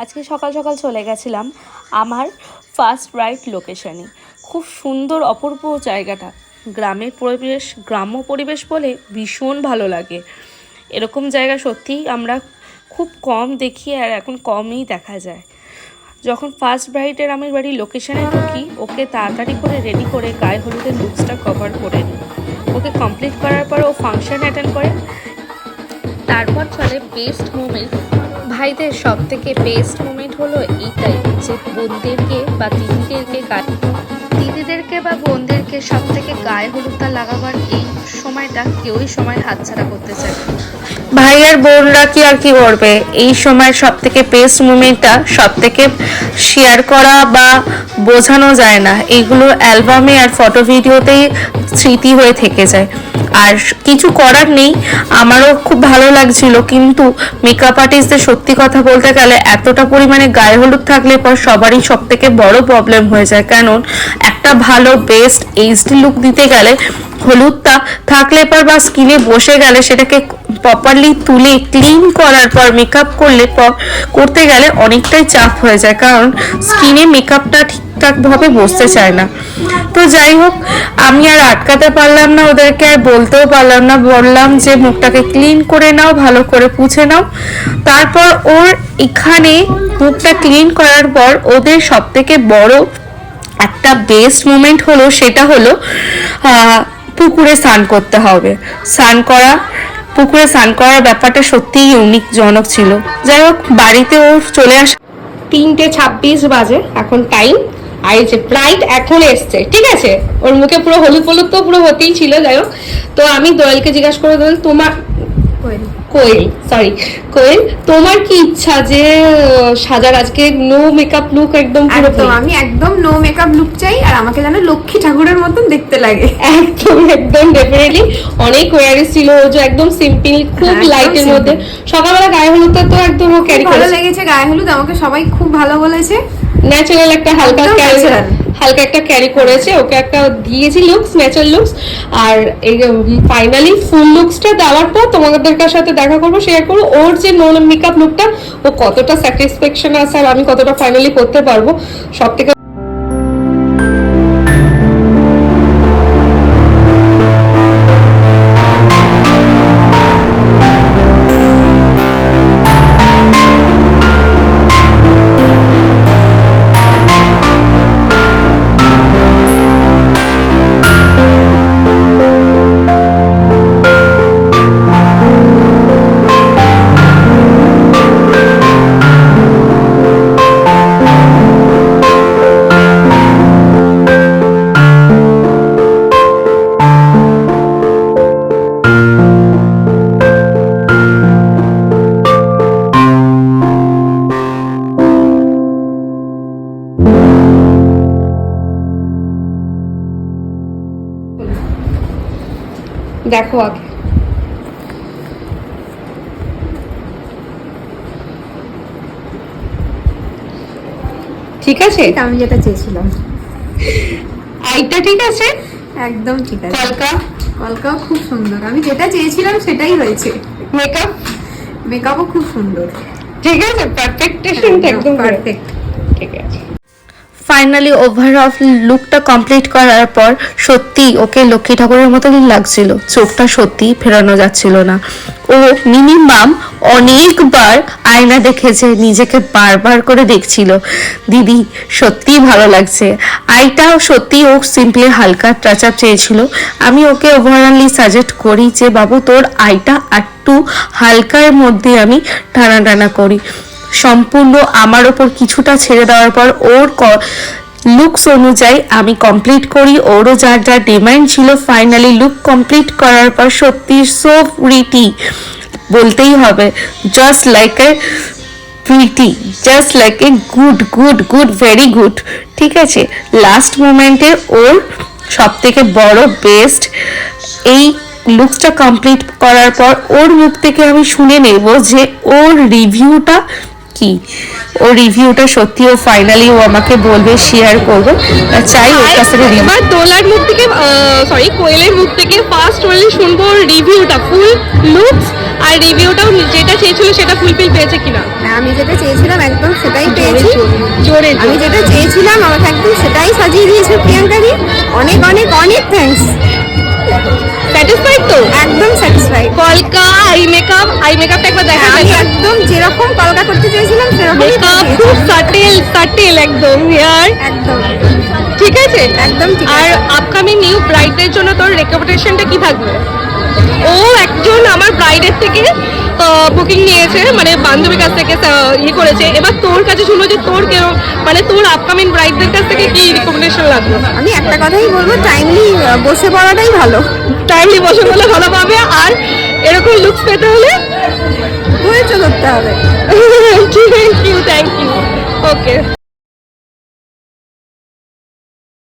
আজকে সকাল সকাল চলে গেছিলাম আমার ফার্স্ট রাইড লোকেশনে। খুব সুন্দর অপূর্ব জায়গাটা, গ্রামের পরিবেশ, গ্রাম্য পরিবেশ বলে ভীষণ ভালো লাগে। এরকম জায়গা সত্যিই আমরা খুব কম দেখি, আর এখন কমই দেখা যায়। যখন ফার্স্ট ব্রাইডের আমি বাড়ির লোকেশনে ঢুকি, ওকে তাড়াতাড়ি করে রেডি করে গায়ে হলুদের লুকসটা কভার করে নিই। ওকে কমপ্লিট করার পর ও ফাংশন অ্যাটেন্ড করে। তারপর চলে বেস্ট মোমেন্ট। ভাইদের সব থেকে বেস্ট মোমেন্ট হলো এইটাই, যে বোনদেরকে বা দিদিদেরকে বা বোনদেরকে সব থেকে গায়ে হলুদটা লাগাবার এই সময়টা কেউই সময় হাতছাড়া করতে চায়। ভাই আর বোনরা কি আর কি করবে, এই সময় সব থেকে বেস্ট মোমেন্টটা সব থেকে শেয়ার করা বা বোঝানো যায় না। এইগুলো অ্যালবামে আর ফটো ভিডিওতেই স্মৃতি হয়ে থেকে যায়। আর কিছু করার নেই, আমারও খুব ভালো লাগছিল, কিন্তু মেকআপ আর্টিস্টদের সত্যি কথা বলতে গেলে এতটা পরিমাণে গায়ে হলুদ থাকলে পর সবারই সব থেকে বড় প্রবলেম হয়ে যায়। কারণ একটা ভালো বেস্ট এইচডি লুক দিতে গেলে হলুদটা থাকলে পর বা স্কিনে বসে গেলে সেটাকে প্রপারলি তুলে ক্লিন করার পর মেকআপ করতে গেলে অনেকটাই চাপ হয়ে যায়, কারণ স্কিনে মেকআপটা ঠিকঠাকভাবে বসতে চায় না। তো যাই হোক, আমি আর আটকাতে পারলাম না ওদেরকে, আর বলতেও পারলাম না। বললাম যে মুখটাকে ক্লিন করে নাও, ভালো করে পুছে নাও। তারপর ওর এখানে মুখটা ক্লিন করার পর ওদের সব থেকে বড় একটা বেস্ট মোমেন্ট হলো, সেটা হলো পুকুরে স্নান করতে হবে। পুকুরে স্নান করার ব্যাপারটা সত্যিই ইউনিক জনক ছিল। যাই হোক, বাড়িতে ও চলে আসে 3:26 বাজে এখন টাইম। আর এই যে ব্রাইড এখন এসছে, ঠিক আছে, ওর মুখে পুরো হলুদ হলুদ তো পুরো হতেই ছিল। যাই হোক, তো আমি দোয়েলকে জিজ্ঞাসা করে, দোয়েল তোমার কোয়েল তোমার কি ইচ্ছা যে সাজার আজকে নো মেকআপ লুক? একদম আমি একদম নো মেকআপ লুক চাই, আর আমাকে যেন লক্ষ্মী ঠাকুরের মতন দেখতে লাগে। একদম ডেফিনেটলি অনেক ওয়ারিস ছিল, ও যে একদম সিম্পল খুব লাইটের মধ্যে। সকালবেলা গায়ে হলুদটা তো একদম ও ক্যারি করে, ভালো লেগেছে গায়ে হলুদ, আমাকে সবাই খুব ভালো বলেছে। ন্যাচারাল একটা হালকা একটা ক্যারি করেছে, ওকে একটা দিয়েছি লুকস, ন্যাচারাল লুকস। আর এই ফাইনালি ফুল লুকসটা দেওয়ার পর তোমাদের সাথে দেখা করবো, শেয়ার করবো ওর যে নো মেকআপ লুকটা ও কতটা স্যাটিসফ্যাকশন আছে, আর আমি কতটা ফাইনালি করতে পারবো। সব থেকে দেখো আগে ঠিক আছে, আমি যেটা চেয়েছিলাম আইটা ঠিক আছে, একদম ঠিক আছে। কলকাও খুব সুন্দর, আমি যেটা চেয়েছিলাম সেটাই হয়েছে। মেকআপও খুব সুন্দর, ঠিক আছে, পারফেকশন একদম পারফেক্ট, ঠিক আছে। ফাইনালি ওভারঅল লুকটা কমপ্লিট করার পর সত্যি ওকে লক্ষ্মী ঠাকুরের মতনই লাগছিল, চোখটা সত্যি ফেরানো যাচ্ছিল না। ও মিনিমাম অনেকবার আয়না দেখেছে, নিজেকে বারবার করে দেখছিল, দিদি সত্যি ভালো লাগছে। আইটাও সত্যি ও সিম্পলি হালকা টাচ আপ চেয়েছিল। আমি ওকে ওভারঅলি সাজেস্ট করি যে বাবু তোর আইটা একটু হালকার মধ্যে আমি টানা করি। সম্পূর্ণ আমার ওপর কিছুটা ছেড়ে দেওয়ার পর ওর লুকস অনুযায়ী আমি কমপ্লিট করি। ওরও যার যা ডিমান্ড ছিল, ফাইনালি লুক কমপ্লিট করার পর সত্যি সো প্রিটি বলতেই হবে, just like a pretty, just like a good very good, ঠিক আছে। লাস্ট মোমেন্টে ওর সব থেকে বড় বেস্ট এই লুকসটা কমপ্লিট করার পর ওর মুখ থেকে আমি শুনে নেব যে ওর রিভিউটা কি। ও রিভিউটা সত্যি ও ফাইনালি ও আমাকে বলবে, শেয়ার করবে, চাই ওর কাছ থেকে। এবার দোলার মুখ থেকে কোয়েলের মুখ থেকে ফার্স্ট শুনবো রিভিউটা, ফুল লুকস আর রিভিউটাও যেটা চেয়েছিল সেটা ফুলফিল পেয়েছে কিনা? হ্যাঁ, আমি যেটা চেয়েছিলাম একদম সেটাই পেয়েছি। জোরে আমি যেটা চেয়েছিলাম আমাকে একদম সেটাই সাজিয়ে দিয়েছে প্রিয়াঙ্কাদি। অনেক অনেক অনেক থ্যাঙ্কস। স্যাটিসফাইড তো? একদম স্যাটিসফাইড। কলকা আই মেকআপটা একবার দেখা আমি যাবে। একদম যেরকম কলকা করতে চেয়েছিলাম সেরকমই মেকআপ করে খুব দিয়েছে। সাটেল একদম হেয়ার। একদম ঠিক আছে, একদম ঠিক আর আছে। আপকামিং নিউ ব্রাইডদের জন্য তোর রেকমেন্ডেশনটা কি থাকবে? ও একজন আমার ব্রাইডের থেকে বুকিং নিয়েছে, মানে বান্ধবীর কাছ থেকে ইয়ে করেছে। এবার তোর কাছে শুনবো যে তোর কেরম, মানে তোর আপকামিং ব্রাইডদের কাছ থেকে কি রিকমেন্ডেশন লাগবে? আমি একটা কথাই বলবো, টাইমলি বসে পড়াটাই ভালো। টাইমলি বসে বলে ভালো পাবে, আর এরকম লুকস পেতে হলে ধৈর্য ধরতে হবে। Thank you okay.